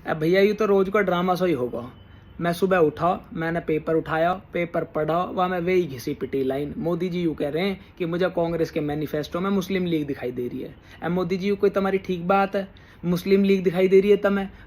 अब भैया ये तो रोज का ड्रामा सा ही होगा। मैं सुबह उठा, मैंने पेपर उठाया, पेपर पढ़ा, वहाँ में वही घिसी पिटी लाइन। मोदी जी यूँ कह रहे हैं कि मुझे कांग्रेस के मैनिफेस्टो में मुस्लिम लीग दिखाई दे रही है। अब मोदी जी कोई तुम्हारी ठीक बात है, मुस्लिम लीग दिखाई दे रही है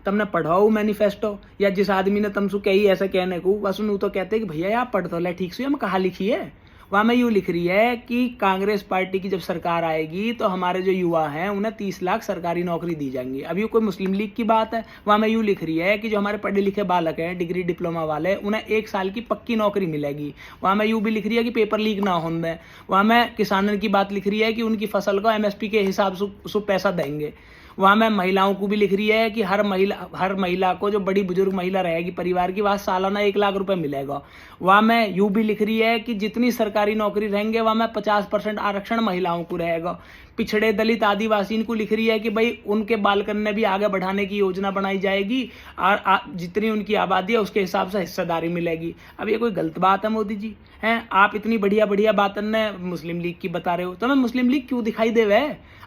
तुमने पढ़ाओ मैनिफेस्टो, या जिस आदमी ने तुमसे कही ऐसा कहने को बस उन तो कहते हैं कि भैया आप पढ़ तो ले ठीक से, हम कहाँ लिखी है। वहाँ में यूँ लिख रही है कि कांग्रेस पार्टी की जब सरकार आएगी तो हमारे जो युवा हैं उन्हें 30 लाख सरकारी नौकरी दी जाएंगी। अब ये कोई मुस्लिम लीग की बात है। वहाँ में यूँ लिख रही है कि जो हमारे पढ़े लिखे बालक हैं, डिग्री डिप्लोमा वाले, उन्हें 1 साल की पक्की नौकरी मिलेगी। वहाँ में यूँ भी लिख रही है कि पेपर लीक ना होने दें। वहाँ में किसानों की बात लिख रही है कि उनकी फसल को MSP के हिसाब से पैसा देंगे। वहाँ में महिलाओं को भी लिख रही है कि हर महिला को, जो बड़ी बुजुर्ग महिला रहेगी परिवार की, वहाँ सालाना 1 लाख रुपए मिलेगा। वहाँ में यूँ भी लिख रही है कि जितनी सरकारी नौकरी रहेंगे वहाँ में 50% आरक्षण महिलाओं को रहेगा। पिछड़े दलित आदिवासी इनको लिख रही है कि भाई उनके बाल कन्या भी आगे बढ़ाने की योजना बनाई जाएगी और जितनी उनकी आबादी है उसके हिसाब से हिस्सेदारी मिलेगी। अब ये कोई गलत बात है मोदी जी? हैं आप इतनी बढ़िया बढ़िया बातन ने मुस्लिम लीग की बता रहे हो, तो मैं मुस्लिम लीग क्यों दिखाई देवे?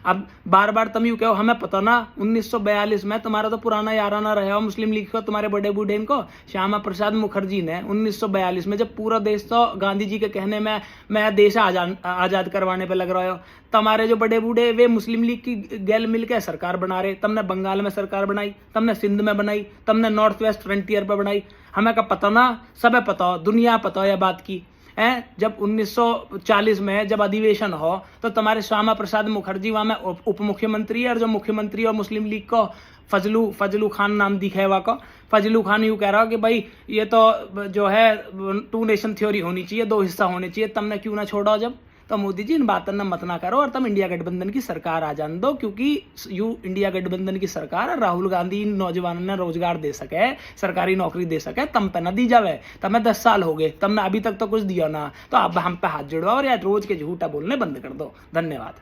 अब बार बार तुम यूँ कहो, हमें पता ना 1942 में तुम्हारा तो पुराना याराना रहा हो मुस्लिम लीग को, तुम्हारे बड़े बूढ़े इनको श्यामा प्रसाद मुखर्जी ने 1942 में, जब पूरा देश तो गांधी जी के कहने में मैं देश आजाद करवाने पे लग रहा हो, तुम्हारे जो बड़े बूढ़े वे मुस्लिम लीग की गैल मिलकर सरकार बना रहे। तुमने बंगाल में सरकार बनाई, तुमने सिंध में बनाई, तुमने नॉर्थ वेस्ट फ्रंटियर पर बनाई। हमें का पता ना, सब पता हो, दुनिया पता हो यह बात की है। जब 1940 में जब अधिवेशन हो तो तुम्हारे श्यामा प्रसाद मुखर्जी वहाँ में उप मुख्यमंत्री है, और जो मुख्यमंत्री और मुस्लिम लीग को फजलू खान नाम दिखा है, का फजलू खान यूँ कह रहा कि भाई ये तो जो है 2 नेशन थ्योरी होनी चाहिए, 2 हिस्सा होने चाहिए, तुमने क्यों ना छोड़ा जब? तो मोदी जी इन बातों न मत ना करो और तुम इंडिया गठबंधन की सरकार आ जान दो, क्योंकि इंडिया गठबंधन की सरकार राहुल गांधी नौजवानों ने रोजगार दे सके, सरकारी नौकरी दे सके, तम पे न दी जावे। तमें 10 साल हो गए, तुमने अभी तक तो कुछ दिया ना, तो अब हम पे हाथ जोड़ो और यार रोज के झूठा बोलने बंद कर दो। धन्यवाद।